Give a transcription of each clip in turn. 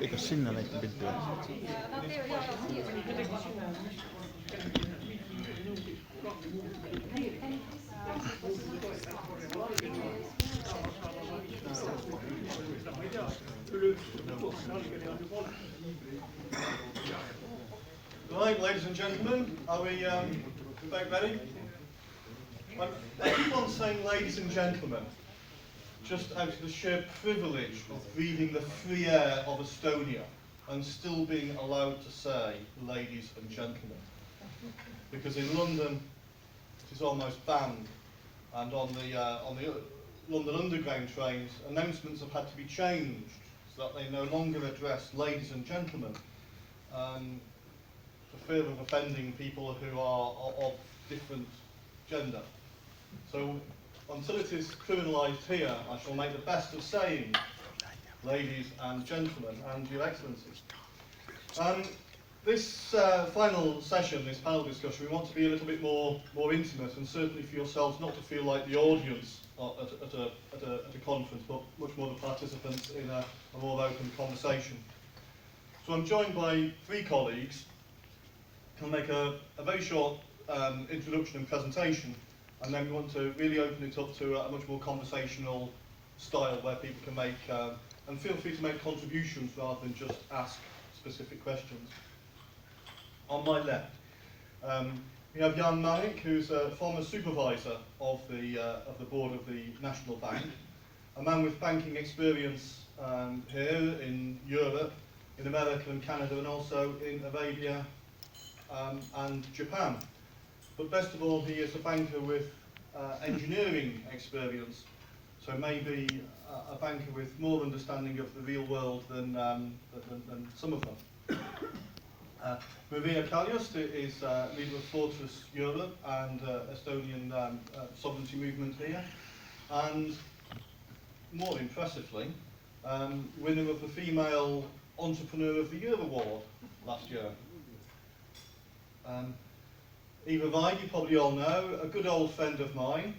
Eikö sinne näitä pilttyä? Right, ladies and gentlemen, are we back ready? I keep on saying ladies and gentlemen, just out of the sheer privilege of breathing the free air of Estonia and still being allowed to say ladies and gentlemen. Because in London, it is almost banned, and on the London Underground trains, announcements have had to be changed so that they no longer address ladies and gentlemen, for fear of offending people who are of different gender. So until it is criminalised here, I shall make the best of saying ladies and gentlemen and your excellencies. This final session, this panel discussion, we want to be a little bit more intimate, and certainly for yourselves not to feel like the audience at a conference, but much more the participants in a more open conversation. So I'm joined by three colleagues. I'll make a very short introduction and presentation, and then we want to really open it up to a much more conversational style where people can make, and feel free to make contributions rather than just ask specific questions. On my left, we have Jan Marik, who's a former supervisor of the board of the National Bank, a man with banking experience here in Europe, in America and Canada, and also in Arabia and Japan. But best of all, he is a banker with engineering experience, so maybe a banker with more understanding of the real world than some of them. Maria Kaljust is leader of Fortress Europe and Estonian sovereignty movement here, and more impressively, winner of the Female Entrepreneur of the Year award last year. Eva Weig, you probably all know, a good old friend of mine,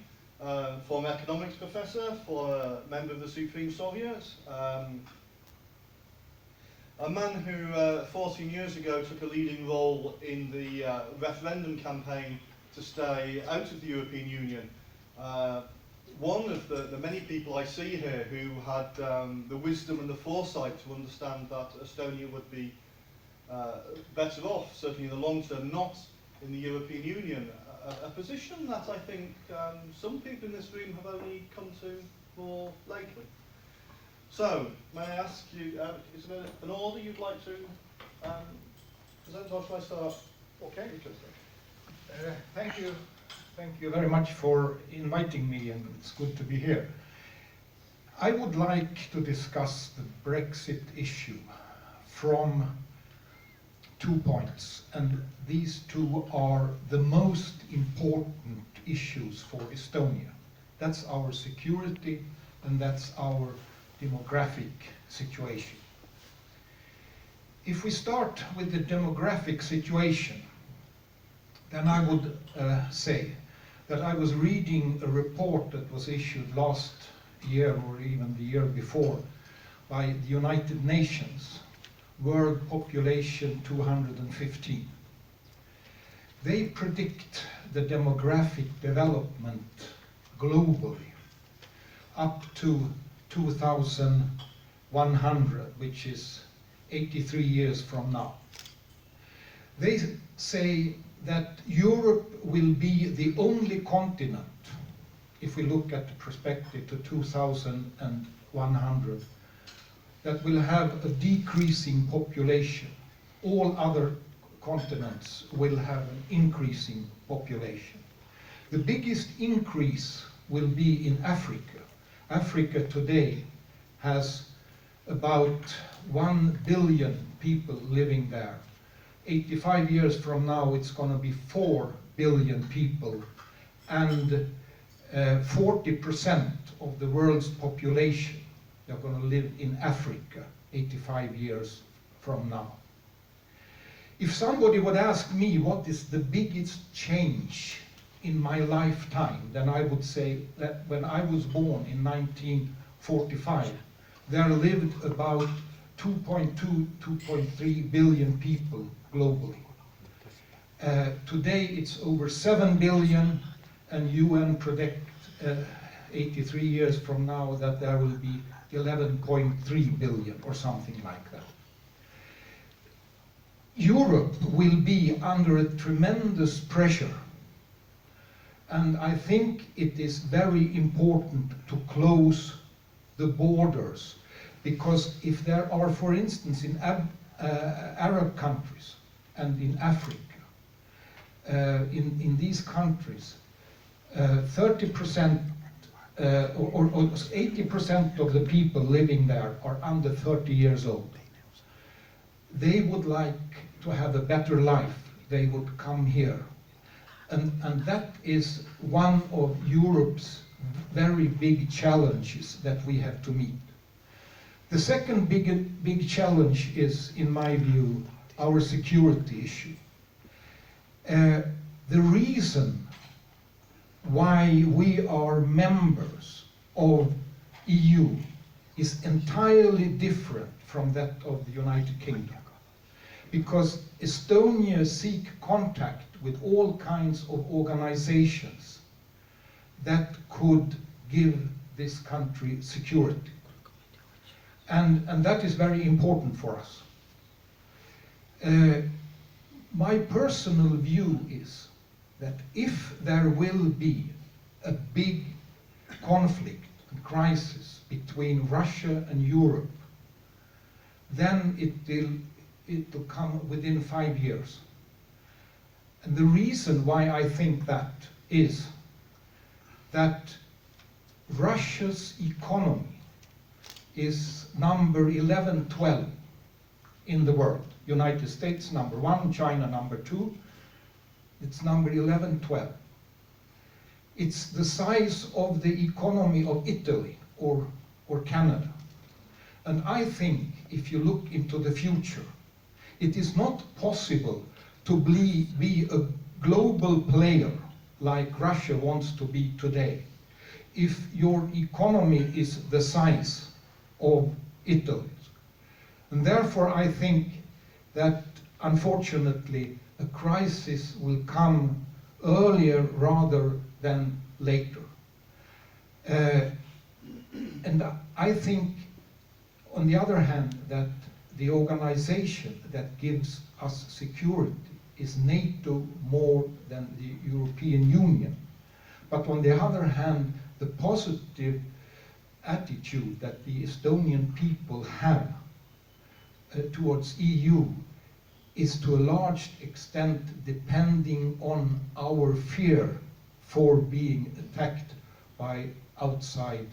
former economics professor, former member of the Supreme Soviet, a man who 14 years ago took a leading role in the referendum campaign to stay out of the European Union. One of the many people I see here who had the wisdom and the foresight to understand that Estonia would be better off, certainly in the long term, not in the European Union. A position that I think some people in this room have only come to more lately. So, may I ask you, is there an order you'd like to present, or shall I start? Okay, thank you. Thank you very much for inviting me, and it's good to be here. I would like to discuss the Brexit issue from 2 points, and these two are the most important issues for Estonia. That's our security, and that's our demographic situation. If we start with the demographic situation, then I would say that I was reading a report that was issued last year or even the year before by the United Nations, World Population 215. They predict the demographic development globally up to 2100, which is 83 years from now. They say that Europe will be the only continent, if we look at the perspective to 2100, that will have a decreasing population. All other continents will have an increasing population. The biggest increase will be in Africa. Africa today has about 1 billion people living there. 85 years from now, it's going to be 4 billion people. And 40% of the world's population are going to live in Africa 85 years from now. If somebody would ask me what is the biggest change in my lifetime, then I would say that when I was born in 1945, there lived about 2.2, 2.3 billion people globally. Today it's over 7 billion, and UN predict 83 years from now that there will be 11.3 billion or something like that. Europe will be under a tremendous pressure, and I think it is very important to close the borders, because if there are, for instance, in Arab countries and in Africa, in these countries, 30% or 80% of the people living there are under 30 years old. They would like to have a better life. They would come here. And that is one of Europe's very big challenges that we have to meet. The second big challenge is, in my view, our security issue. The reason why we are members of EU is entirely different from that of the United Kingdom, because Estonia seeks contact with all kinds of organizations that could give this country security. And that is very important for us. My personal view is that if there will be a big conflict and crisis between Russia and Europe, then it will come within 5 years. And the reason why I think that is that Russia's economy is number 11, 12 in the world. United States number 1, China number 2. It's number 11, 12. It's the size of the economy of Italy or Canada. And I think if you look into the future, it is not possible to be a global player like Russia wants to be today if your economy is the size of Italy's. And therefore I think that unfortunately a crisis will come earlier rather than later. And I think, on the other hand, that the organization that gives us security is NATO more than the European Union. But on the other hand, the positive attitude that the Estonian people have towards EU is to a large extent depending on our fear for being attacked by outside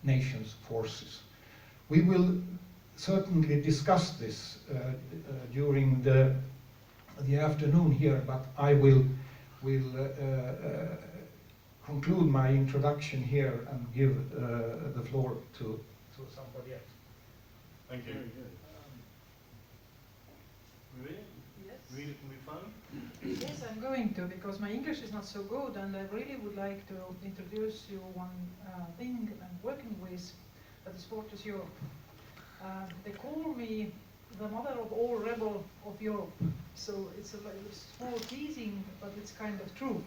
nations' forces. We will certainly discuss this during the afternoon here, but I will conclude my introduction here and give the floor to somebody else. Thank you. Maria? Yes. Read it from your phone? Yes, I'm going to, because my English is not so good, and I really would like to introduce you one thing I'm working with, that is Fortress Europe. They call me the mother of all rebel of Europe, so it's a small teasing, but it's kind of true.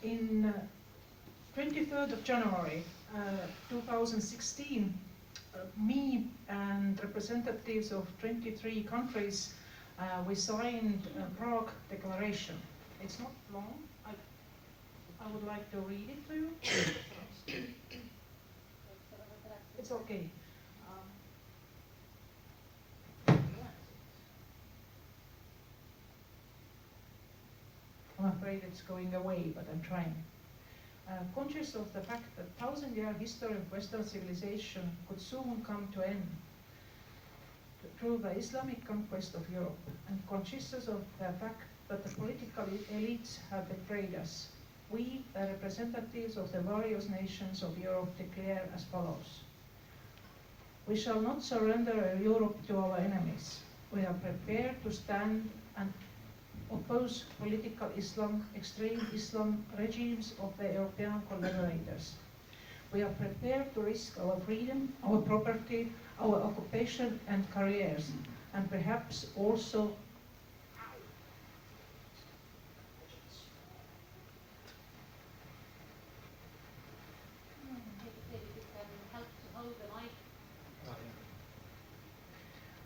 In 23rd of January 2016, me and representatives of 23 countries, we signed a Prague Declaration. It's not long. I would like to read it to you. It's okay. I'm afraid it's going away, but I'm trying. Conscious of the fact that 1,000-year history of Western civilization could soon come to end through the Islamic conquest of Europe, and conscious of the fact that the political elites have betrayed us, we, the representatives of the various nations of Europe, declare as follows. We shall not surrender Europe to our enemies. We are prepared to stand and oppose political Islam, extreme Islam regimes of the European collaborators. We are prepared to risk our freedom, our property, our occupation and careers, and perhaps also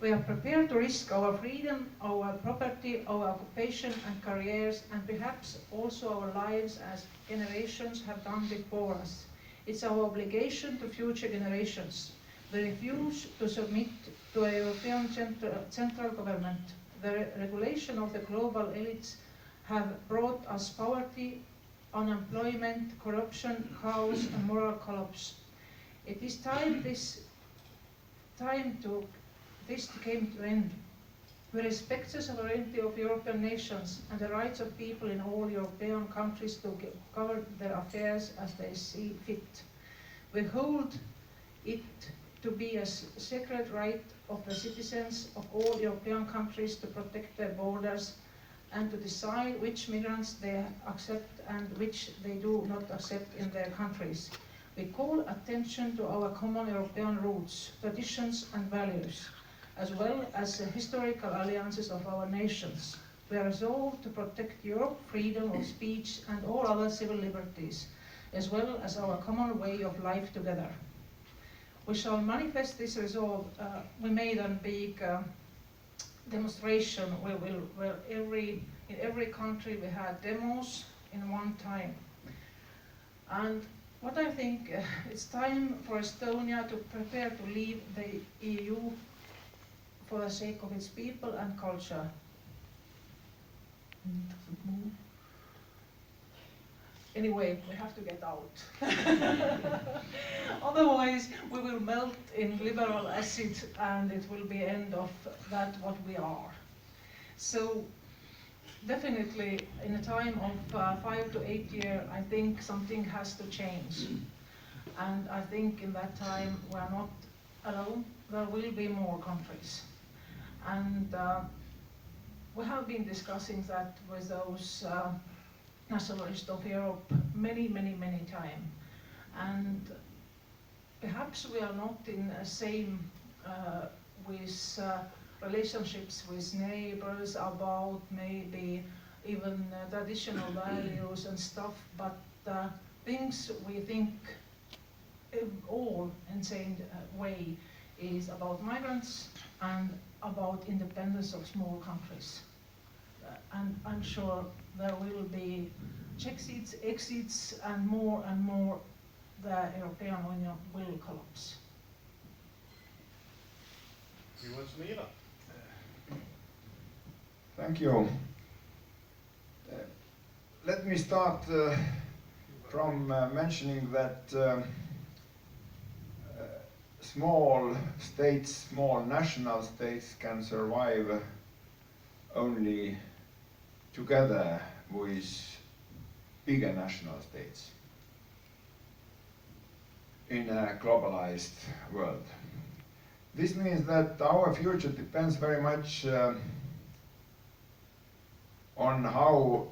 we are prepared to risk our freedom, our property, our occupation and careers, and perhaps also our lives as generations have done before us. It's our obligation to future generations. We refuse to submit to a European central government. The regulation of the global elites have brought us poverty, unemployment, corruption, chaos and moral collapse. It is time this came to end. We respect the sovereignty of European nations and the rights of people in all European countries to govern their affairs as they see fit. We hold it to be a sacred right of the citizens of all European countries to protect their borders and to decide which migrants they accept and which they do not accept in their countries. We call attention to our common European roots, traditions and values, as well as the historical alliances of our nations. We are resolved to protect Europe, freedom of speech and all other civil liberties, as well as our common way of life together. We shall manifest this resolve. We made a big demonstration where in every country we had demos in one time. And what I think it's time for Estonia to prepare to leave the EU for the sake of its people and culture. Doesn't move. Anyway, we have to get out. Otherwise, we will melt in liberal acid and it will be end of that what we are. So definitely in a time of 5 to 8 years, I think something has to change. And I think in that time we are not alone. There will be more countries. And we have been discussing that with those nationalists of Europe many times. And perhaps we are not in the same with relationships with neighbors about maybe even traditional values and stuff, but things we think all in the same way is about migrants and about independence of small countries. And I'm sure there will be exits, and more the European Union will collapse. Thank you. Let me start from mentioning that small states, small national states can survive only together with bigger national states in a globalized world. This means that our future depends very much on how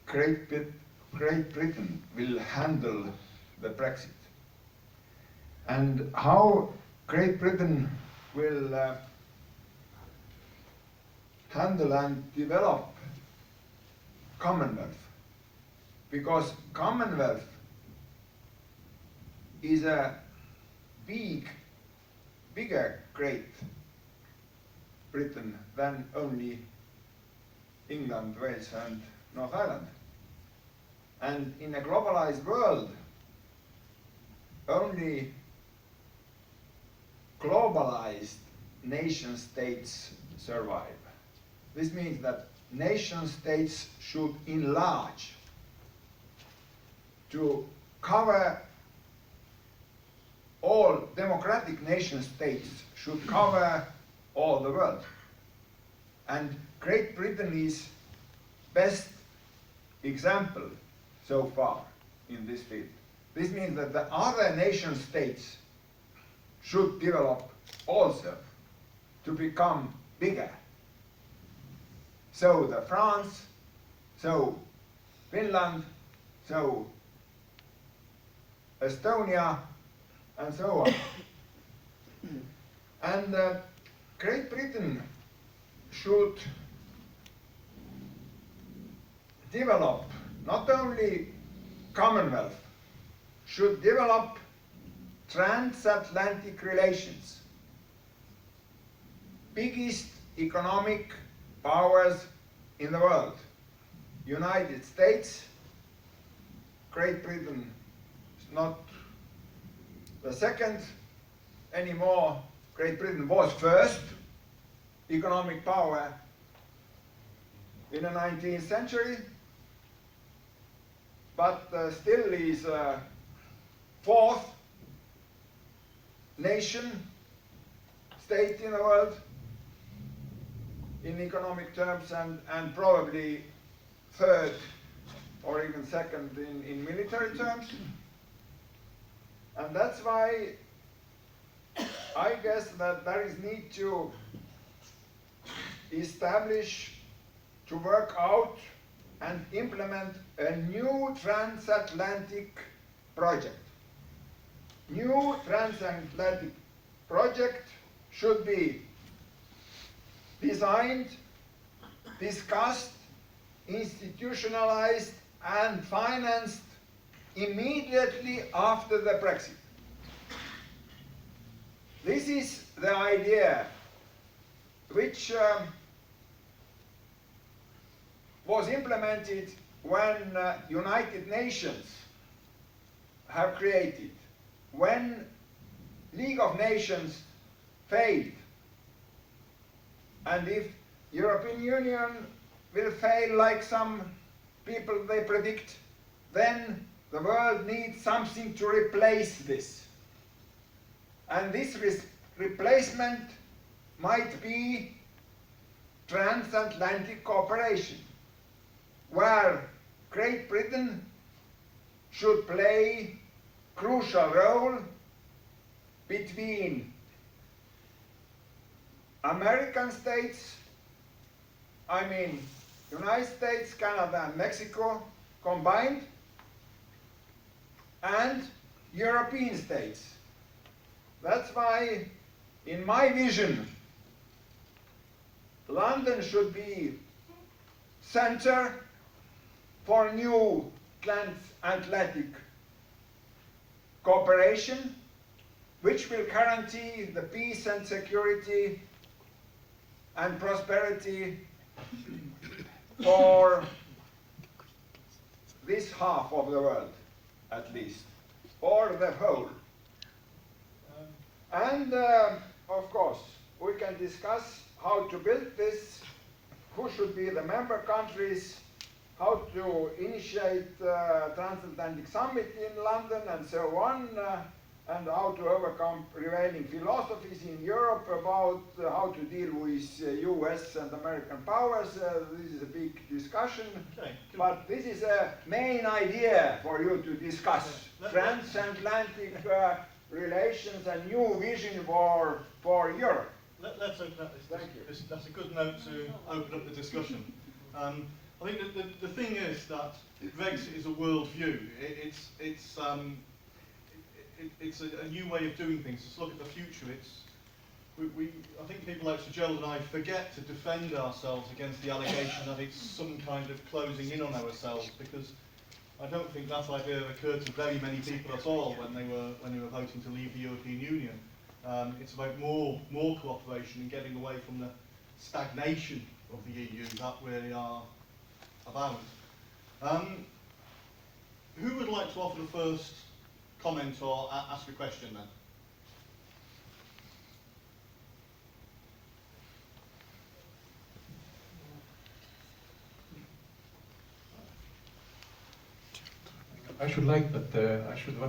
Great Britain will handle the Brexit and how Great Britain will handle and develop Commonwealth, because Commonwealth is a bigger Great Britain than only England, Wales and North Ireland. And in a globalized world, only globalized nation states survive. This means that nation states should enlarge to cover all democratic nation states should cover all the world. And Great Britain is best example so far in this field. This means that the other nation states should develop also to become bigger. So the France, so Finland, so Estonia, and so on. And Great Britain should develop not only Commonwealth, should develop transatlantic relations. Biggest economic powers in the world, United States, Great Britain is not the second anymore. Great Britain was first economic power in the 19th century, but still is fourth nation state in the world in economic terms, and probably third or even second in military terms. And that's why I guess that there is need to establish, to work out and implement a new transatlantic project. New transatlantic project should be designed, discussed, institutionalized, and financed immediately after the Brexit. This is the idea which was implemented when United Nations have created, when League of Nations failed. And if European Union will fail like some people they predict, then the world needs something to replace this. And this replacement might be transatlantic cooperation, where Great Britain should play a crucial role between American states, I mean United States, Canada and Mexico combined, and European states. That's why, in my vision, London should be center for new transatlantic cooperation, which will guarantee the peace and security and prosperity for this half of the world, at least, or the whole. And of course, we can discuss how to build this, who should be the member countries, how to initiate transatlantic summit in London and so on, and how to overcome prevailing philosophies in Europe about how to deal with US and American powers. This is a big discussion, Okay. but this is a main idea for you to discuss. Yeah. Transatlantic relations and new vision for Europe. Let's open up this. Thank you. That's a good note to open up the discussion. I think that the thing is that Brexit is a world view. It's a new way of doing things. Let's look at the future. I think people like Sir Gerald and I forget to defend ourselves against the allegation that it's some kind of closing in on ourselves, because I don't think that idea occurred to very many people at all when they were voting to leave the European Union. It's about more cooperation and getting away from the stagnation of the EU that we are about. Who would like to offer the first comment or ask a question then? I should want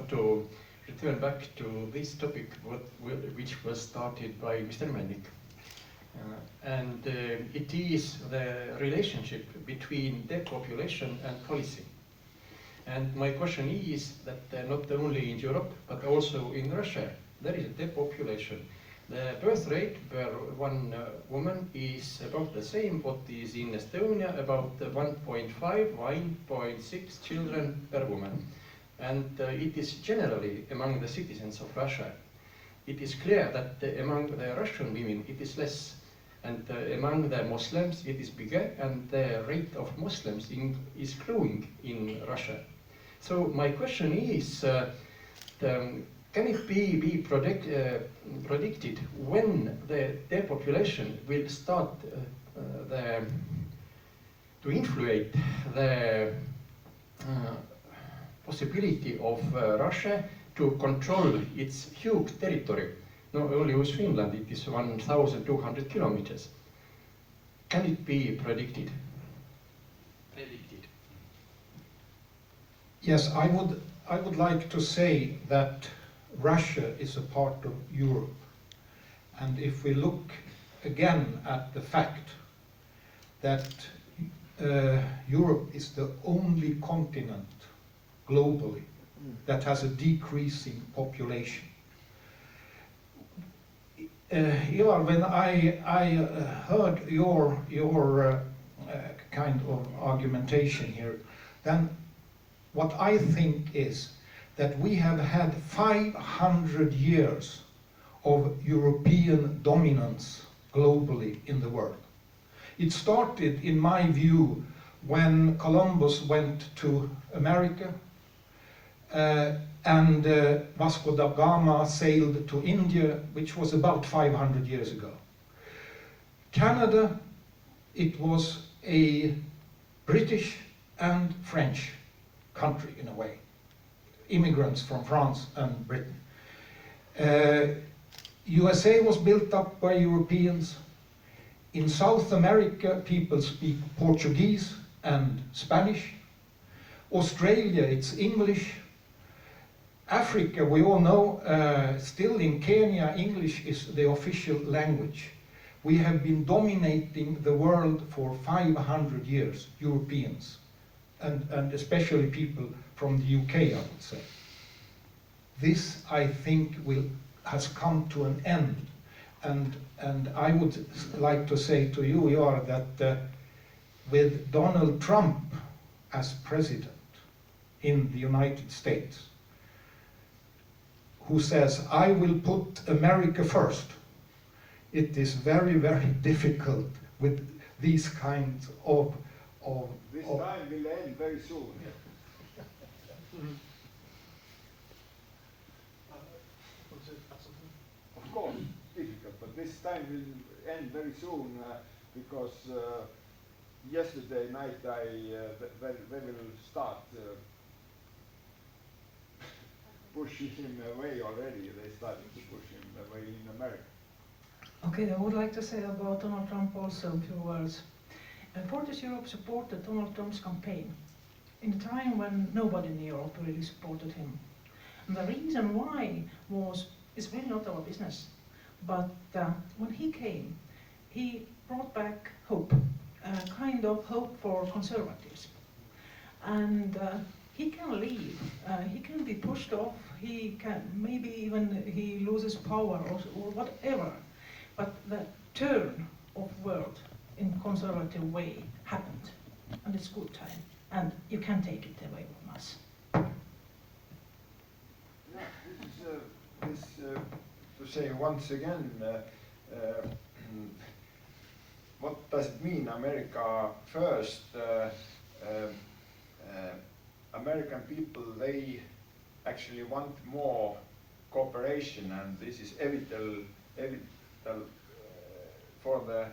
to return back to this topic, which was started by Mr. Mennik. It is the relationship between depopulation and policy. And my question is that not only in Europe, but also in Russia, there is a depopulation. The birth rate per one woman is about the same what is in Estonia, about 1.5, 1.6 children per woman. And it is generally among the citizens of Russia. It is clear that among the Russian women it is less, and among the Muslims it is bigger, and the rate of Muslims is growing in Russia. So my question is, can it be predicted when the depopulation will start to influence the possibility of Russia to control its huge territory? Not only with Finland, it is 1,200 kilometers. Can it be predicted? Yes, I would like to say that Russia is a part of Europe. And if we look again at the fact that Europe is the only continent globally that has a decreasing population. Ivar, when I heard your kind of argumentation here, then what I think is that we have had 500 years of European dominance globally in the world. It started, in my view, when Columbus went to America and Vasco da Gama sailed to India, which was about 500 years ago. Canada, it was a British and French country in a way. Immigrants from France and Britain. USA was built up by Europeans. In South America, people speak Portuguese and Spanish. Australia, it's English. Africa, we all know, still in Kenya, English is the official language. We have been dominating the world for 500 years, Europeans, and especially people from the UK, I would say. This, I think, has come to an end. And I would like to say to you, Ivar, that with Donald Trump as president in the United States, who says, I will put America first, it is very, very difficult with these kinds of... This time will end very soon. Of course, difficult, but this time will end very soon because yesterday night they will start pushing him away already. They started to push him away in America. Okay, I would like to say about Donald Trump also a few words. Fortis Europe supported Donald Trump's campaign in a time when nobody in Europe really supported him. And the reason why is really not our business. But when he came, he brought back hope, kind of hope for conservatives. And he can leave, he can be pushed off, he can, maybe even he loses power or whatever. But the turn of world in conservative way happened, and it's good time, and you can take it away from us. Yeah, this to say once again, what does it mean, America first? American people, they actually want more cooperation, and this is vital for the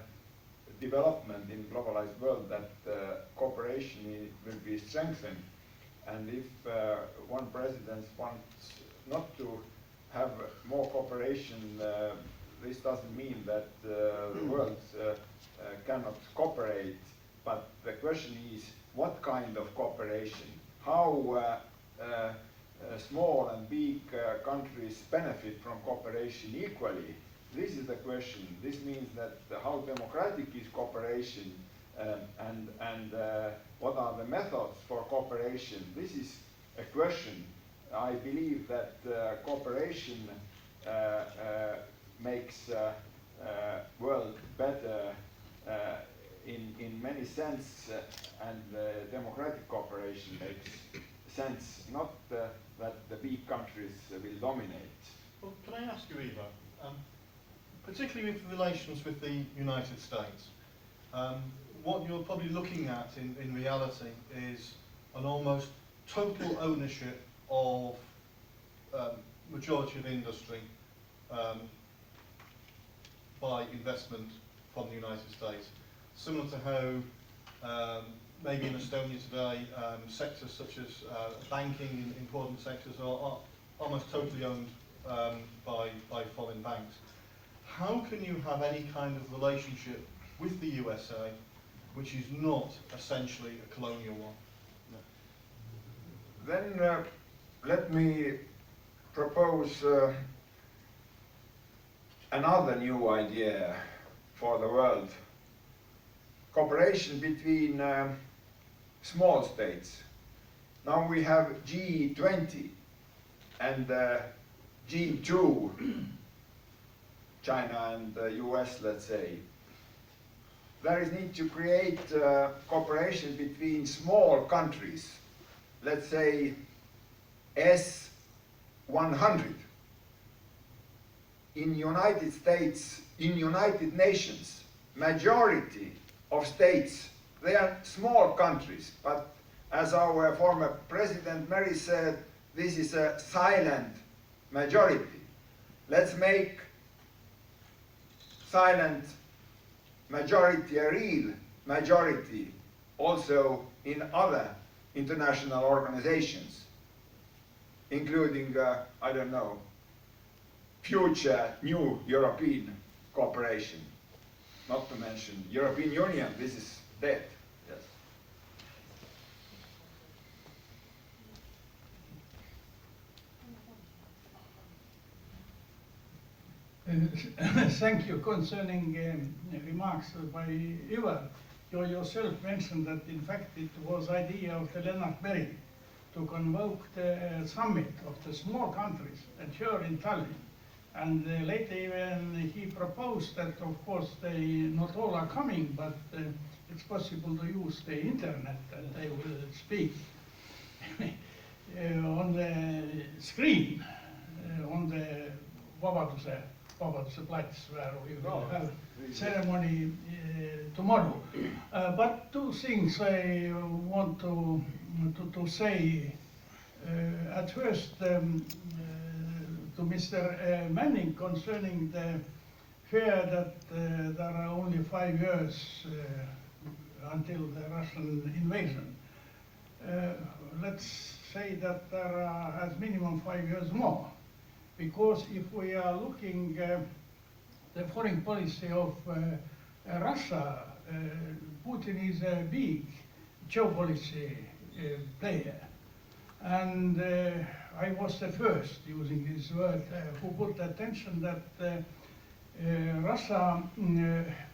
development in globalized world, that cooperation will be strengthened. And if one president wants not to have more cooperation, this doesn't mean that the world cannot cooperate, but the question is what kind of cooperation? How small and big countries benefit from cooperation equally? This is the question. This means that how democratic is cooperation, and what are the methods for cooperation? This is a question. I believe that cooperation makes world better in many sense, and democratic cooperation makes sense, not that the big countries will dominate. Well, can I ask you, Ivo, particularly with relations with the United States, what you're probably looking at in reality is an almost total ownership of majority of industry by investment from the United States. Similar to how maybe in Estonia today, sectors such as banking in important sectors are almost totally owned by foreign banks. How can you have any kind of relationship with the USA which is not essentially a colonial one? Then let me propose another new idea for the world. Cooperation between small states. Now we have G20 and G2, China and US, let's say. There is need to create cooperation between small countries, let's say S100. In United States, in United Nations, majority of states, they are small countries, but as our former President Mary said, this is a silent majority. Let's make silent majority a real majority also in other international organizations, including, I don't know, future new European cooperation. Not to mention European Union, this is dead. Yes. Thank you. Concerning remarks by Ivar, you yourself mentioned that in fact it was idea of the Lennart Meri to convoke the summit of the small countries and here in Tallinn. And later even he proposed that of course they not all are coming, but it's possible to use the internet and they will speak on the screen on the Vabaduse Plats where we will have ceremony tomorrow. But two things I want to say. At first, to Mr. Manning concerning the fear that there are only 5 years until the Russian invasion. Let's say that there are as minimum 5 years more. Because if we are looking the foreign policy of Russia, Putin is a big geopolicy player. And I was the first, using this word, who put attention that Russia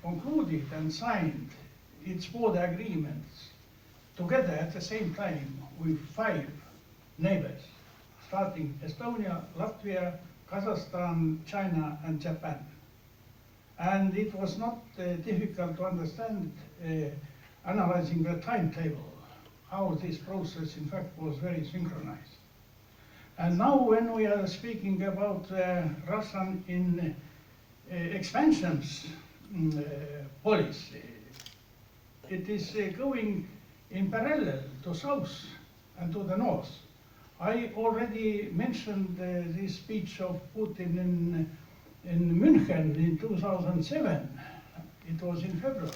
concluded and signed its border agreements together at the same time with 5 neighbors, starting Estonia, Latvia, Kazakhstan, China and Japan. And it was not difficult to understand, analyzing the timetable, how this process in fact was very synchronized. And now when we are speaking about Russian expansions policy, it is going in parallel to south and to the north. I already mentioned this speech of Putin in München in 2007. It was in February.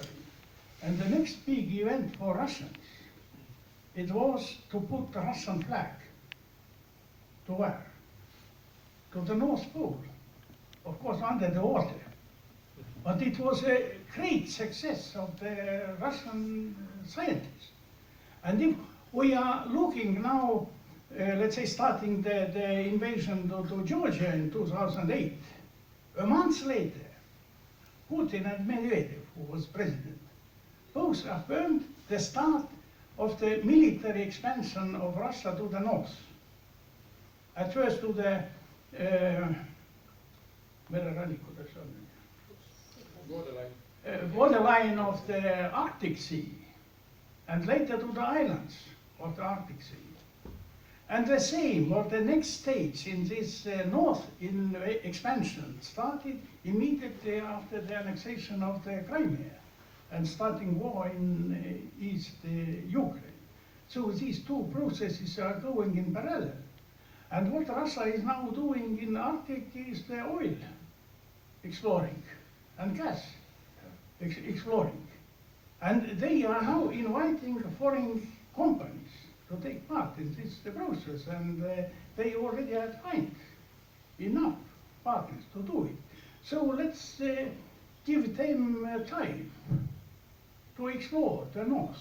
And the next big event for Russians, it was to put the Russian flag. To where? To the North Pole. Of course, under the water. But it was a great success of the Russian scientists. And if we are looking now, let's say starting the invasion to Georgia in 2008, a month later, Putin and Medvedev, who was president, both affirmed the start of the military expansion of Russia to the north. At first to the borderline of the Arctic Sea, and later to the islands of the Arctic Sea. And the same, or the next stage in this north expansion started immediately after the annexation of the Crimea and starting war in East Ukraine. So these two processes are going in parallel. And what Russia is now doing in Arctic is the oil exploring and gas exploring. And they are now inviting foreign companies to take part in this process, and they already have found enough partners to do it. So let's give them time to explore the north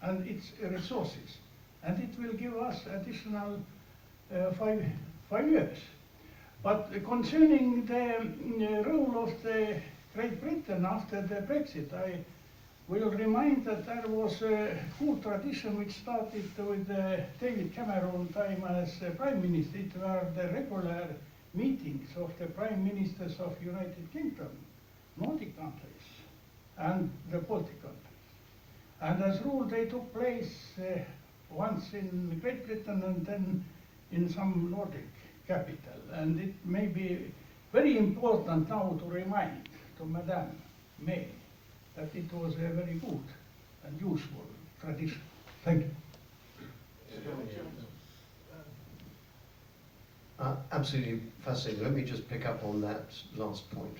and its resources, and it will give us additional 5 years. But concerning the role of the Great Britain after the Brexit, I will remind that there was a good tradition which started with David Cameron time as Prime Minister. It were the regular meetings of the Prime Ministers of United Kingdom, Nordic countries, and the Baltic countries. And as rule, they took place once in Great Britain and then in some Nordic capital. And it may be very important now to remind to Madame May that it was a very good and useful tradition. Thank you. Absolutely fascinating. Let me just pick up on that last point.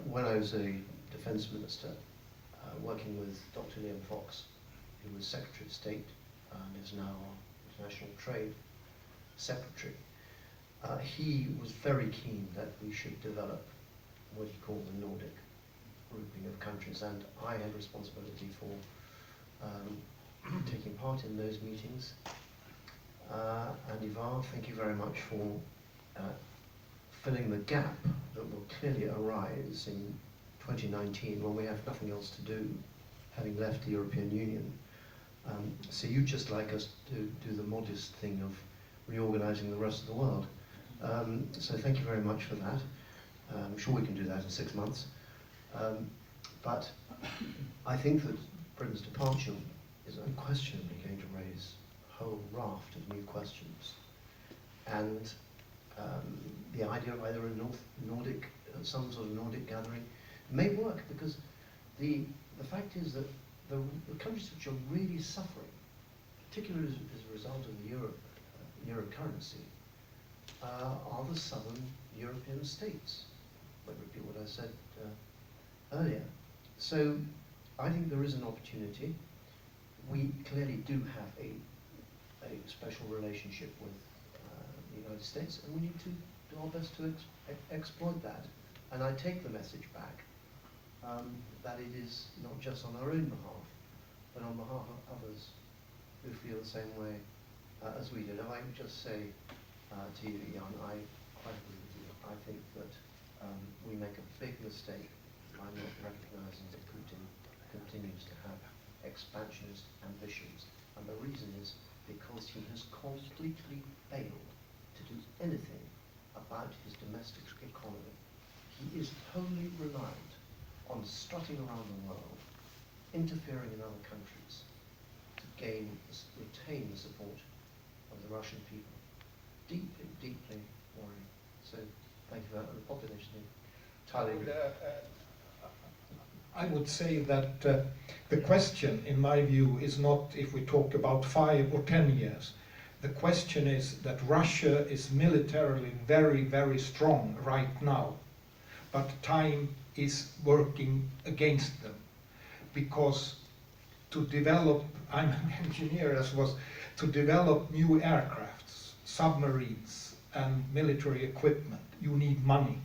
When I was a defense minister, working with Dr. Liam Fox, who was Secretary of State and is now International Trade Secretary, he was very keen that we should develop what he called the Nordic grouping of countries, and I had responsibility for taking part in those meetings. And Ivar, thank you very much for filling the gap that will clearly arise in 2019 when we have nothing else to do, having left the European Union. So you'd just like us to do the modest thing of reorganizing the rest of the world. So thank you very much for that. I'm sure we can do that in 6 months. But I think that Britain's departure is unquestionably going to raise a whole raft of new questions. And the idea of either a Nordic, some sort of Nordic gathering may work, because the fact is that the countries which are really suffering, particularly as a result of the euro currency, are the southern European states. Let me repeat what I said earlier. So I think there is an opportunity. We clearly do have a special relationship with the United States, and we need to do our best to exploit that. And I take the message back that it is not just on our own behalf, but on behalf of others who feel the same way as we did. And I would just say to you, Jan, I quite agree with you. I think that we make a big mistake by not recognizing that Putin continues to have expansionist ambitions. And the reason is because he has completely failed to do anything about his domestic economy. He is wholly reliant on strutting around the world, interfering in other countries to retain the support of the Russian people. Deeply, deeply worrying. So thank you for that. And the population entirely. I would say that the question, in my view, is not if we talk about 5 or 10 years. The question is that Russia is militarily very, very strong right now, but time is working against them, because to develop, I'm an engineer as was, to develop new aircrafts, submarines and military equipment, you need money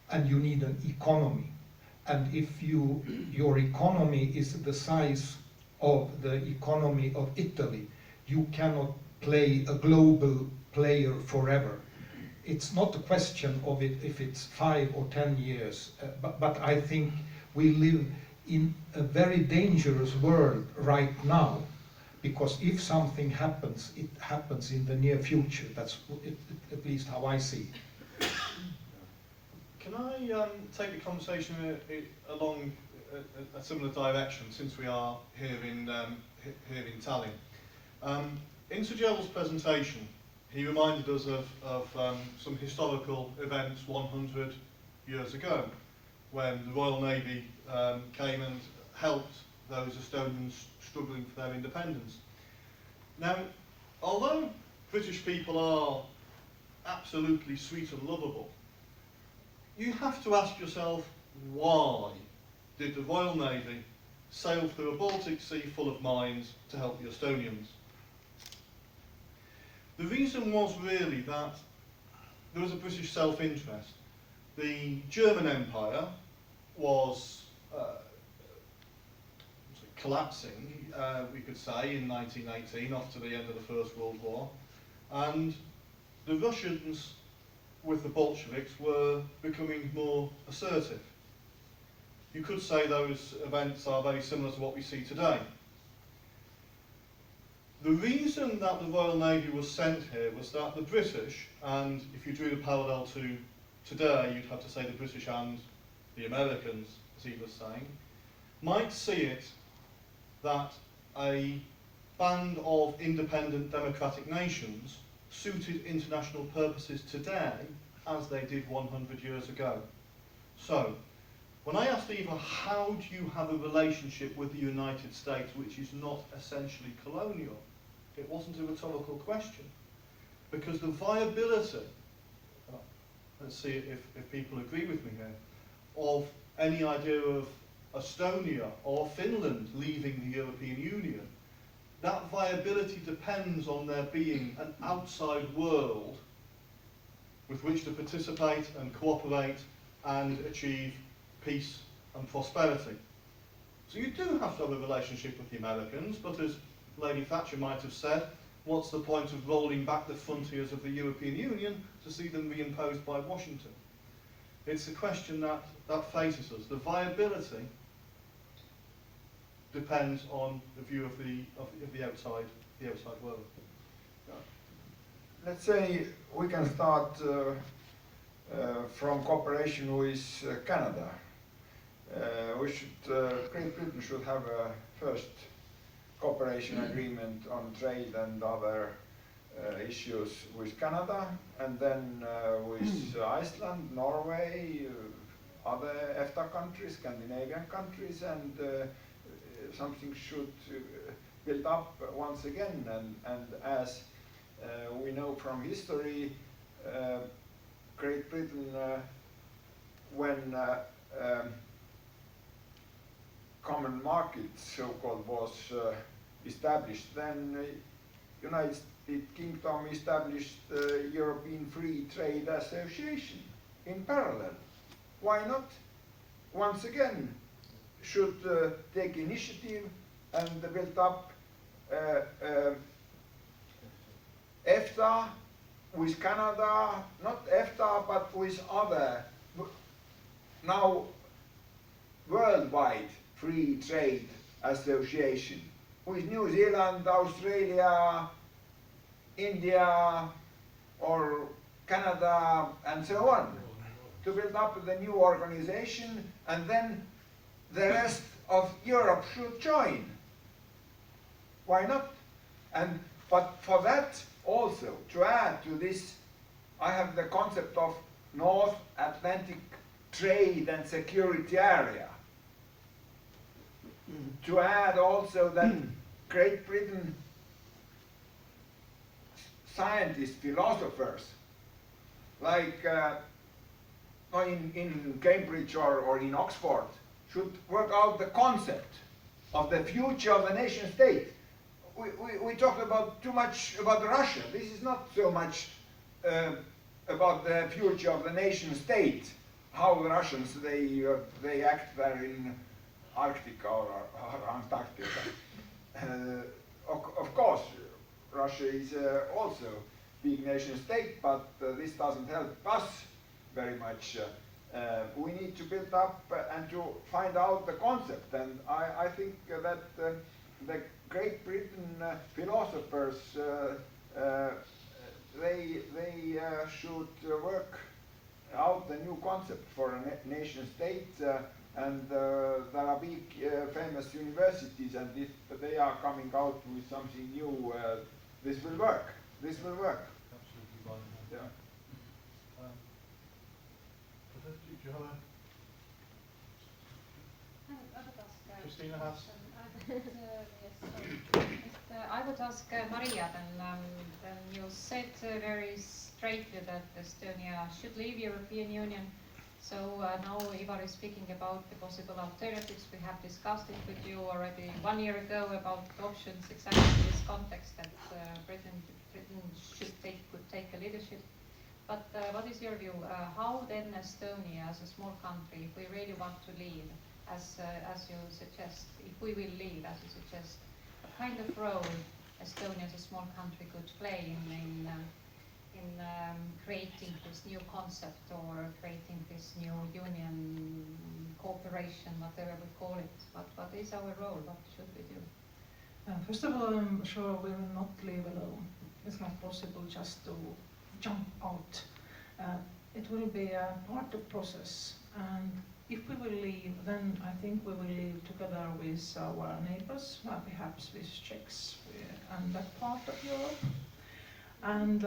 and you need an economy. And if your economy is the size of the economy of Italy, you cannot play a global player forever. It's not a question of it if it's 5 or 10 years, but I think we live in a very dangerous world right now, because if something happens, it happens in the near future. That's at least how I see it. Can I take the conversation along a similar direction, since we are here in Tallinn? In Sir Gerald's presentation, he reminded us of some historical events 100 years ago, when the Royal Navy came and helped those Estonians struggling for their independence. Now, although British people are absolutely sweet and lovable, you have to ask yourself, why did the Royal Navy sail through a Baltic Sea full of mines to help the Estonians? The reason was really that there was a British self-interest. The German Empire was collapsing, we could say, in 1918, after the end of the First World War, and the Russians, with the Bolsheviks, were becoming more assertive. You could say those events are very similar to what we see today. The reason that the Royal Navy was sent here was that the British, and if you drew the parallel to today, you'd have to say the British and the Americans, as he was saying, might see it that a band of independent democratic nations suited international purposes today as they did 100 years ago. So, when I asked Eva, how do you have a relationship with the United States which is not essentially colonial, it wasn't a rhetorical question. Because the viability, let's see if people agree with me here, of any idea of Estonia or Finland leaving the European Union, that viability depends on there being an outside world with which to participate and cooperate and achieve peace and prosperity. So you do have to have a relationship with the Americans, but as Lady Thatcher might have said, what's the point of rolling back the frontiers of the European Union to see them reimposed by Washington? It's a question that faces us. The viability depends on the view of the outside world. Let's say we can start from cooperation with Canada. Great Britain should have a first cooperation agreement on trade and other issues with Canada, and then with Iceland, Norway, other EFTA countries, Scandinavian countries, and something should build up once again. And as we know from history, Great Britain, when common market, so-called, was established, then United Kingdom established the European Free Trade Association in parallel. Why not? Once again, should take initiative and build up EFTA with Canada, not EFTA, but with other, now worldwide free trade association, with New Zealand, Australia, India, or Canada, and so on, to build up the new organization, and then the rest of Europe should join. Why not? But for that also, to add to this, I have the concept of North Atlantic Trade and Security Area. To add also that Great Britain scientists, philosophers, like in Cambridge or in Oxford, should work out the concept of the future of the nation state. We talked about too much about Russia. This is not so much about the future of the nation state, how the Russians they act there in Arctica or Antarctica. Of course, Russia is also big nation state, but this doesn't help us very much we need to build up and to find out the concept. And I think that the Great Britain philosophers, they should work out the new concept for a nation state. And there are big famous universities, and if they are coming out with something new, this will work. This will work. Absolutely right. Yeah. Do you have a... Christina has... I would ask Maria, then you said very straightly that Estonia should leave European Union. So now Ivar is speaking about the possible alternatives. We have discussed it with you already 1 year ago about options exactly in this context that Britain could take a leadership. But what is your view? How then Estonia, as a small country, if we really want to leave, as you suggest, if we will leave, as you suggest, what kind of role Estonia, as a small country, could play in creating this new concept or creating this new union cooperation, whatever we call it? What is our role? What should we do? First of all, I'm sure we will not leave alone. It's not possible just to jump out. It will be a part of the process, and if we will leave, then I think we will leave together with our neighbors, perhaps with Czechs and that part of Europe. And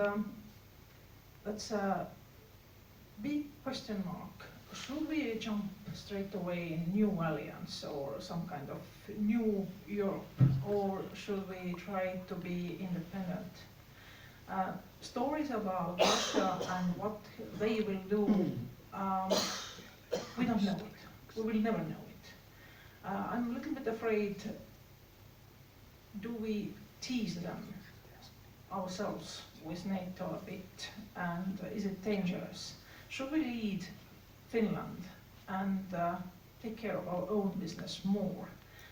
that's a big question mark. Should we jump straight away in new alliance or some kind of new Europe, or should we try to be independent? Stories about Russia and what they will do, we don't know it. We will never know it. I'm a little bit afraid, do we tease them ourselves with NATO a bit, and is it dangerous? Should we lead Finland and take care of our own business more?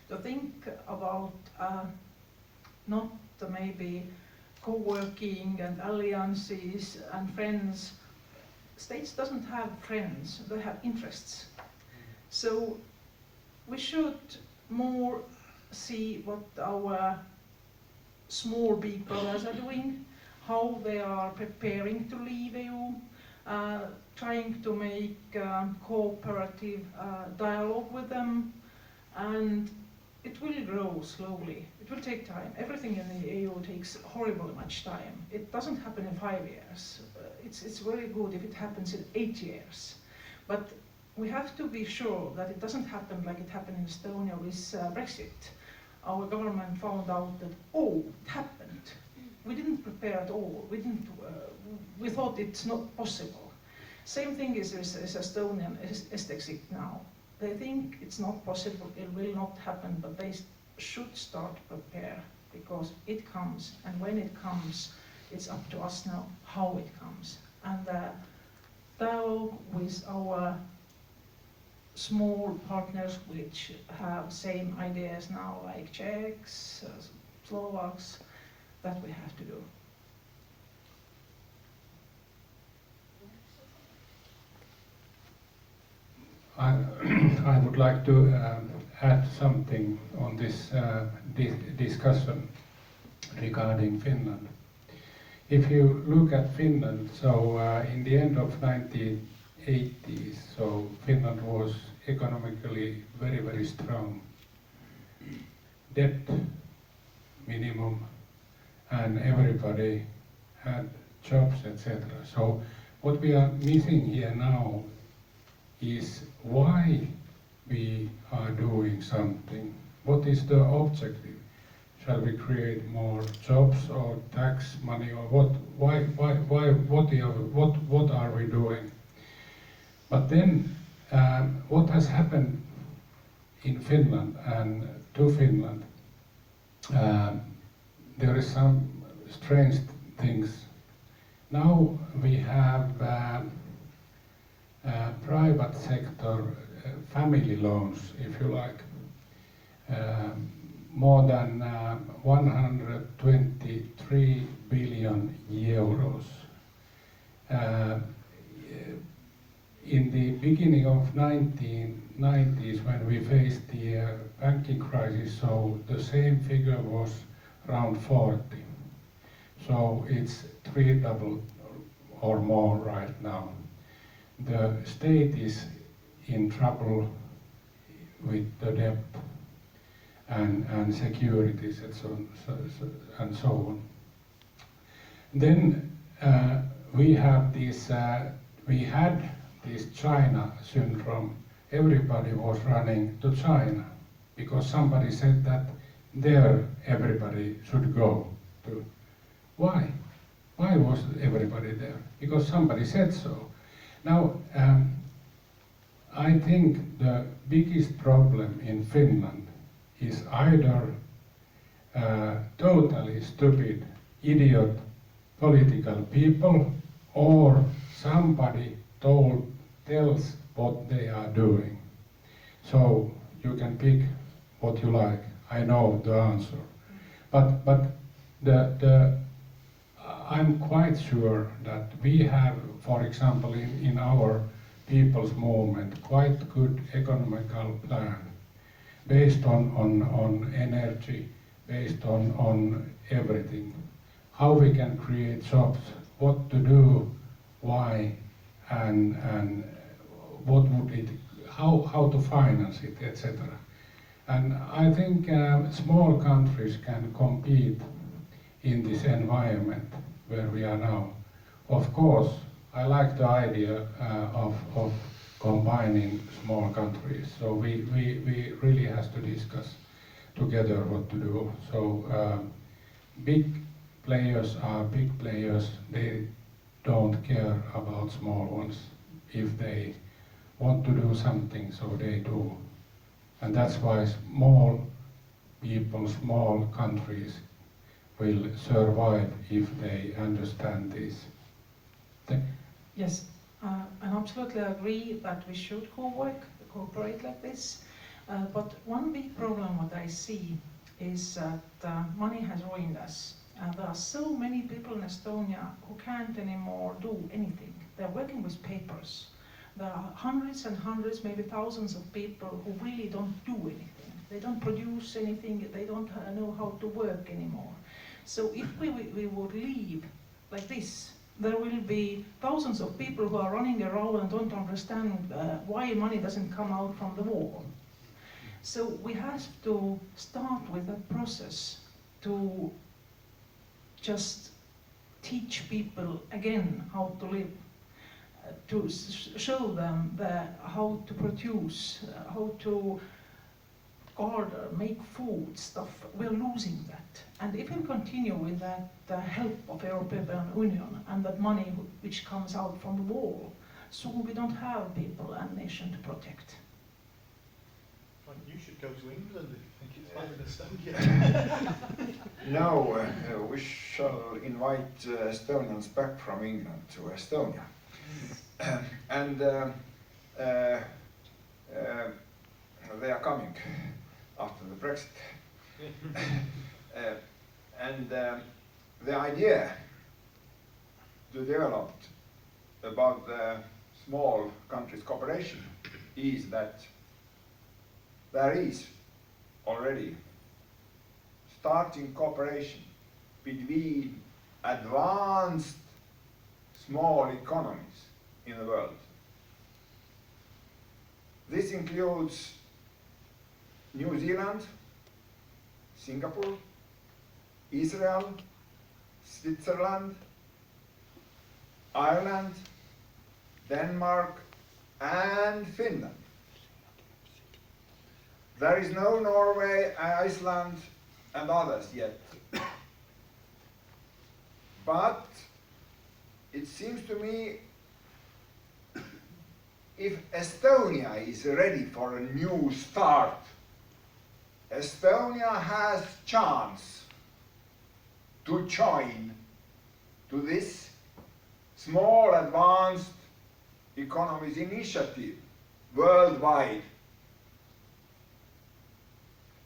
To think about not maybe co-working and alliances and friends. States doesn't have friends, they have interests. So we should more see what our small big brothers are doing, how they are preparing to leave EU, trying to make cooperative dialogue with them, and it will grow slowly. It will take time. Everything in the EU takes horribly much time. It doesn't happen in 5 years. It's very good if it happens in 8 years. But we have to be sure that it doesn't happen like it happened in Estonia with Brexit. Our government found out that, oh, it happened. We didn't prepare at all. We thought it's not possible. Same thing is Estonian exit now. They think it's not possible, it will not happen, but they should start to prepare, because it comes, and when it comes, it's up to us now how it comes. And dialogue with our small partners which have same ideas now, like Czechs, Slovaks, that we have to do. I would like to add something on this discussion regarding Finland. If you look at Finland, so in the end of 1980s, so Finland was economically very, very strong. Debt minimum, and everybody had jobs, etc. So what we are missing here now is why we are doing something. What is the objective? Shall we create more jobs or tax money, or what? What are we doing? But then, what has happened in Finland and to Finland? There is some strange things. Now we have private sector family loans, if you like, more than 123 billion euros. In the beginning of 1990s, when we faced the banking crisis, so the same figure was around 40. So it's tripled or more right now. The state is in trouble with the debt and securities and so on. Then we have this. We had this China syndrome. Everybody was running to China because somebody said that there everybody should go to. Why? Why was everybody there? Because somebody said so. Now, I think the biggest problem in Finland is either totally stupid, idiot political people, or somebody tells what they are doing. So you can pick what you like. I know the answer. But I'm quite sure that we have, for example, in our people's movement, quite good economical plan based on energy, based on everything. How we can create jobs, what to do, why, and what would it, how to finance it, etc. And I think small countries can compete in this environment where we are now. Of course, I like the idea of combining small countries. So we really have to discuss together what to do. So big players are big players. They don't care about small ones. If they want to do something, so they do. And that's why small people, small countries will survive if they understand this. Yes, I absolutely agree that we should cooperate like this. But one big problem what I see is that money has ruined us. There are so many people in Estonia who can't anymore do anything. They're working with papers. There are hundreds and hundreds, maybe thousands of people who really don't do anything. They don't produce anything, they don't know how to work anymore. So if we would leave like this, there will be thousands of people who are running around and don't understand why money doesn't come out from the wall. So we have to start with that process to just teach people again how to live, to show them how to produce, how to order, make food, stuff. We're losing that. And if we continue with that help of European Union and that money which comes out from the wall, soon we don't have people and nation to protect. You should go to England if you think it's fine in Estonia. No, we shall invite Estonians back from England to Estonia. And they are coming after the Brexit. And the idea to develop about the small countries cooperation is that there is already starting cooperation between advanced small economies in the world. This includes New Zealand, Singapore, Israel, Switzerland, Ireland, Denmark, and Finland. There is no Norway, Iceland, and others yet. But it seems to me if Estonia is ready for a new start, Estonia has chance to join to this small advanced economies initiative worldwide.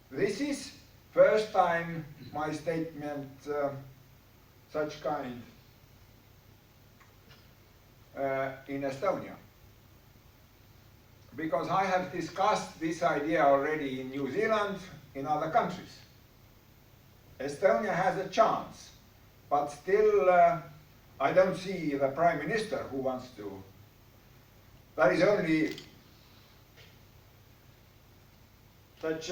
This is first time my statement such kind in Estonia. because I have discussed this idea already in New Zealand, in other countries. Estonia has a chance, but still I don't see the Prime Minister who wants to. There is only such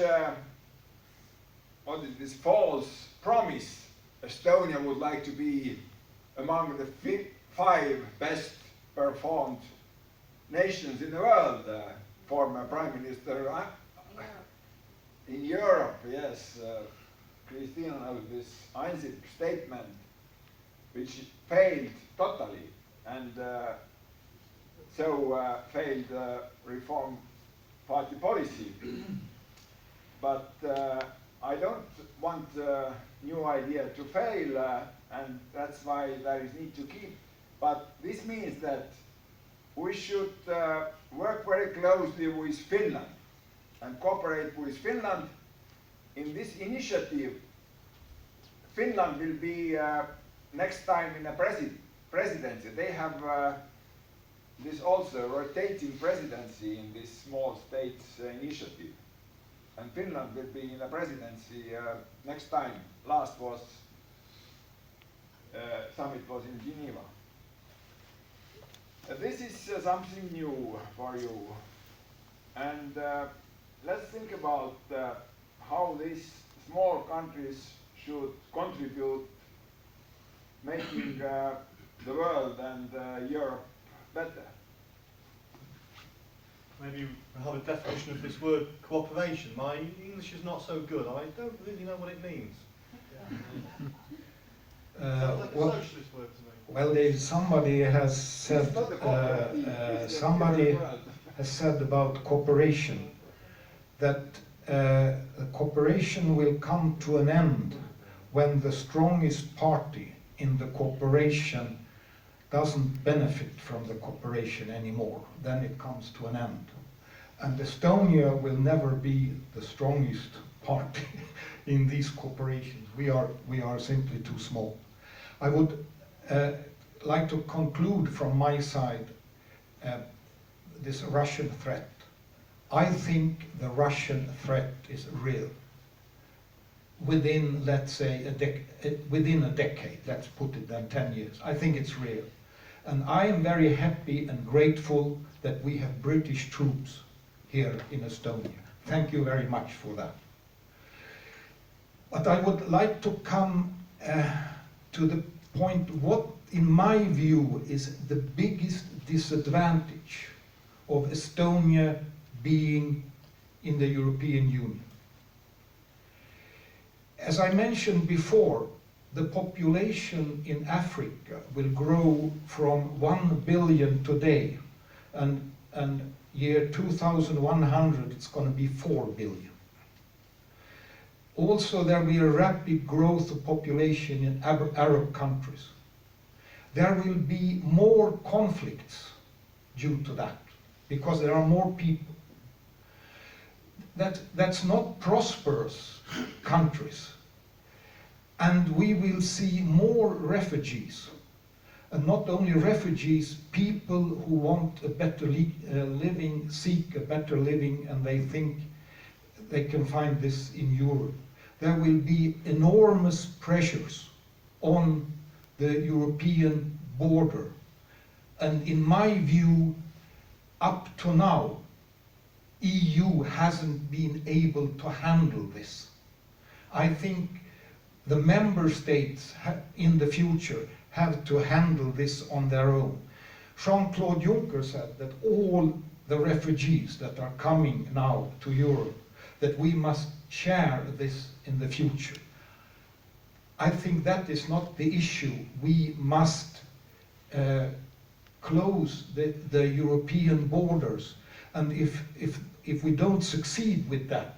what is this false promise. Estonia would like to be among the 5 best performed nations in the world. Former Prime Minister in Europe, yes. Christina knows this Einzig statement, which failed totally, and so failed Reform Party policy. But I don't want new idea to fail, and that's why there is need to keep. But this means that we should work very closely with Finland and cooperate with Finland. In this initiative, Finland will be next time in a presidency. They have this also rotating presidency in this small states initiative. And Finland will be in a presidency next time. Last was summit was in Geneva. This is something new for you. And let's think about how these small countries should contribute making the world and Europe better. Maybe have a definition of this word cooperation. My English is not so good. I don't really know what it means. Sounds like a socialist word to me. Well, somebody has said about cooperation that cooperation will come to an end when the strongest party in the cooperation doesn't benefit from the cooperation anymore. Then it comes to an end. And Estonia will never be the strongest party in these cooperations. We are simply too small. I would like to conclude from my side this Russian threat. I think the Russian threat is real. Within, let's say, within a decade, let's put it then 10 years, I think it's real. And I am very happy and grateful that we have British troops here in Estonia. Thank you very much for that. But I would like to come to the point, what in my view is the biggest disadvantage of Estonia being in the European Union. As I mentioned before, the population in Africa will grow from 1 billion today, and year 2100 it's going to be 4 billion. Also, there will be a rapid growth of population in Arab countries. There will be more conflicts due to that, because there are more people. That's not prosperous countries. And we will see more refugees. And not only refugees, people who want a better living, seek a better living, and they think they can find this in Europe. There will be enormous pressures on the European border. And in my view, up to now, EU hasn't been able to handle this. I think the member states in the future have to handle this on their own. Jean-Claude Juncker said that all the refugees that are coming now to Europe, that we must share this in the future. I think that is not the issue. We must close the European borders, and if we don't succeed with that,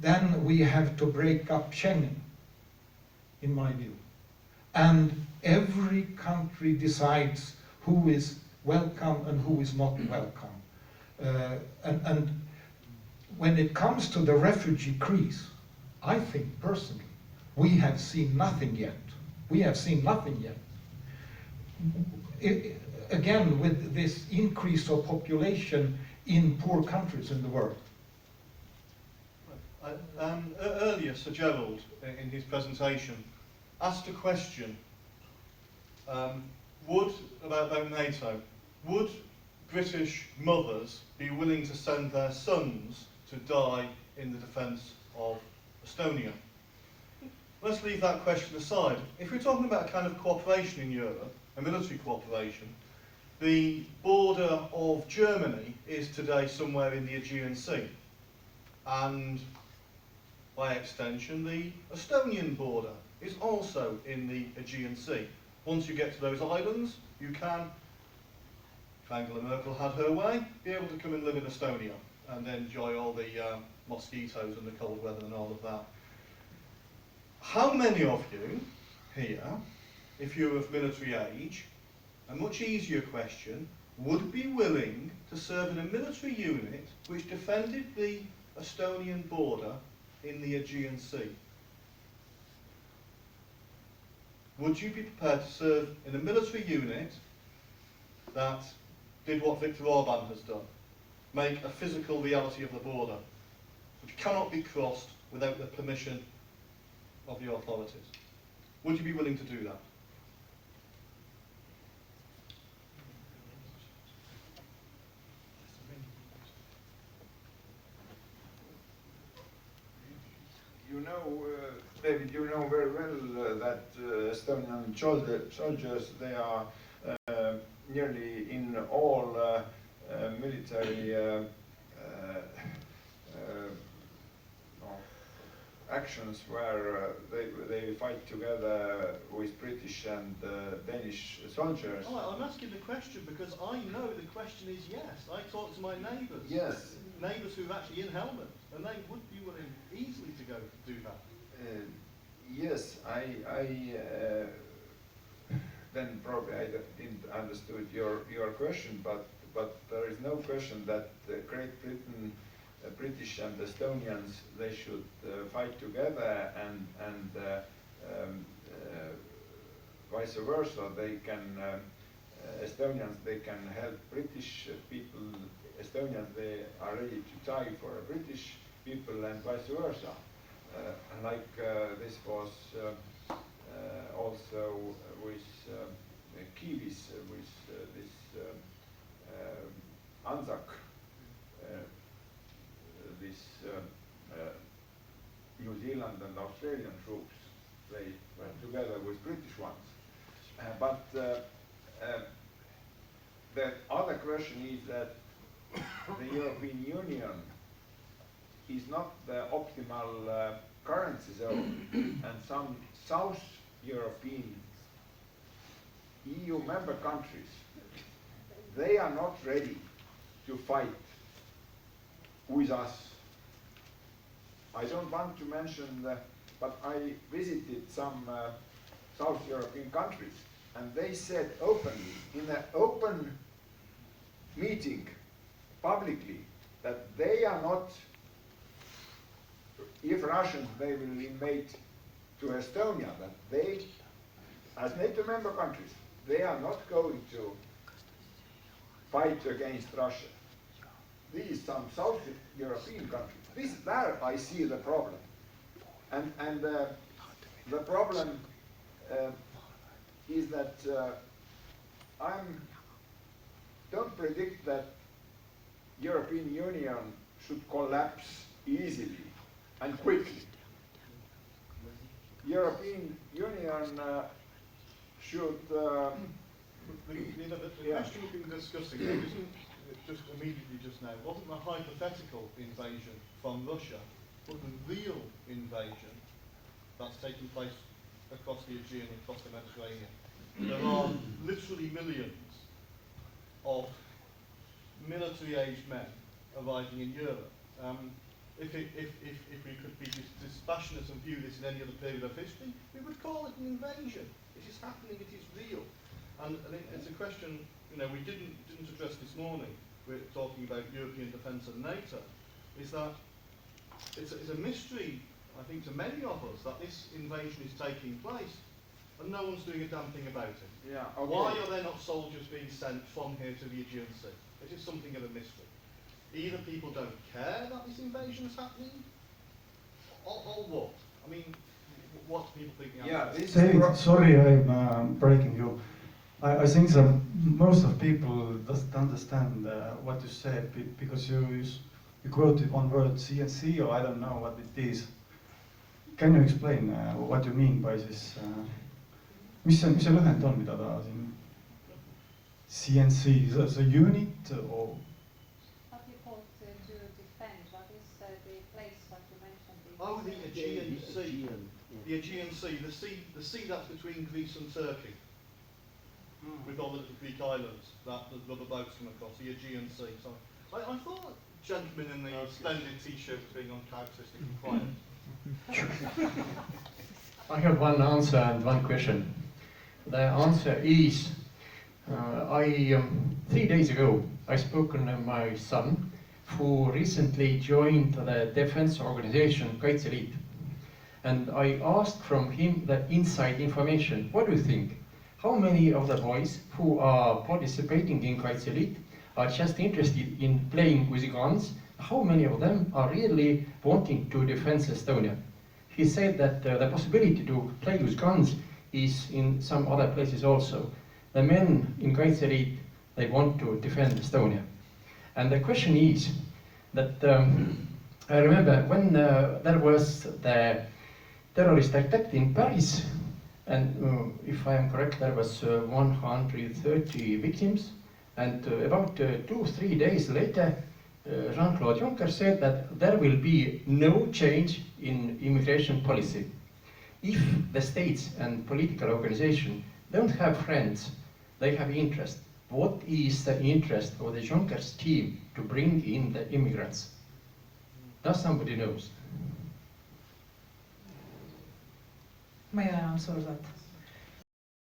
then we have to break up Schengen, in my view. And every country decides who is welcome and who is not welcome. And when it comes to the refugee crisis, I think personally, we have seen nothing yet. We have seen nothing yet. Again, with this increase of population in poor countries in the world. Earlier, Sir Gerald, in his presentation, asked a question about NATO. Would British mothers be willing to send their sons to die in the defence of Estonia? Let's leave that question aside. If we're talking about a kind of cooperation in Europe, a military cooperation, the border of Germany is today somewhere in the Aegean Sea. And by extension, the Estonian border is also in the Aegean Sea. Once you get to those islands, you can, if Angela Merkel had her way, be able to come and live in Estonia and enjoy all the mosquitoes and the cold weather and all of that. How many of you here, if you're of military age, a much easier question, would be willing to serve in a military unit which defended the Estonian border in the Aegean Sea? Would you be prepared to serve in a military unit that did what Viktor Orban has done? Make a physical reality of the border, which cannot be crossed without the permission of the authorities. Would you be willing to do that? You know, David, you know very well that Estonian soldiers, they are nearly in all military actions where they fight together with British and Danish soldiers. Oh, I'm asking the question because I know the question is yes. I talk to my neighbours. Yes. Neighbours who are actually in helmet, and they would be willing easily to go do that. Yes, then probably I didn't understood your question, but there is no question that Great Britain, British and Estonians, they should fight together and vice versa. They can Estonians, they can help British people. Estonians, they are ready to die for British people and vice versa. Like this was also with Kiwis, with this Anzac, this New Zealand and Australian troops. They were together with British ones. But the other question is that the European Union is not the optimal currency zone, and some South European EU member countries, they are not ready to fight with us. I don't want to mention, but I visited some South European countries, and they said openly, in an open meeting, publicly, that they are not, if Russians, they will invade to Estonia, that they, as NATO member countries, they are not going to fight against Russia. These some South European countries. There I see the problem. And the problem is that don't predict that European Union should collapse easily and quickly. European Union should... the question we've been discussing isn't just immediately just now, wasn't the hypothetical invasion from Russia, but the real invasion that's taking place across the Aegean, across the Mediterranean. There are literally millions of military-aged men arriving in Europe. If we could be dispassionate and view this in any other period of history, we would call it an invasion. It is happening, it is real. And it's a question, you know, we didn't address this morning. We're talking about European defence and NATO. Is that it's a mystery, I think, to many of us that this invasion is taking place, and no one's doing a damn thing about it. Yeah, okay. Why are there not soldiers being sent from here to the Aegean Sea? It is something of a mystery. either people don't care that this invasion is happening, or what? I mean, what do people think the answer is? David, sorry I'm breaking you. I think that most of people doesn't understand what you said because you quoted one word CNC, or I don't know what it is. Can you explain what you mean by this? Mis see lühend on, mida ta siin CNC, the unit or? What you call to defend? What is the place what you mentioned? Oh, the Aegean Sea. The Aegean Sea, the sea that's between Greece and Turkey, with all the little Greek islands that the rubber boats come across, the Aegean Sea. So I thought gentlemen in the splendid t-shirts being uncharacteristic and quiet. I have one answer and one question. The answer is, 3 days ago, I spoke to my son, who recently joined the defense organization Kaitseliit. And I asked from him the inside information. What do you think? How many of the boys who are participating in Kaitseliit are just interested in playing with guns? How many of them are really wanting to defend Estonia? He said that the possibility to play with guns is in some other places also. The men in Kaitseliit, they want to defend Estonia. And the question is that I remember when there was the terrorist attack in Paris, and if I am correct, there was 130 victims, and about 2-3 days later, Jean-Claude Juncker said that there will be no change in immigration policy. If the states and political organizations don't have friends, they have interest. What is the interest of the Juncker's team to bring in the immigrants? Does somebody knows? May I answer that?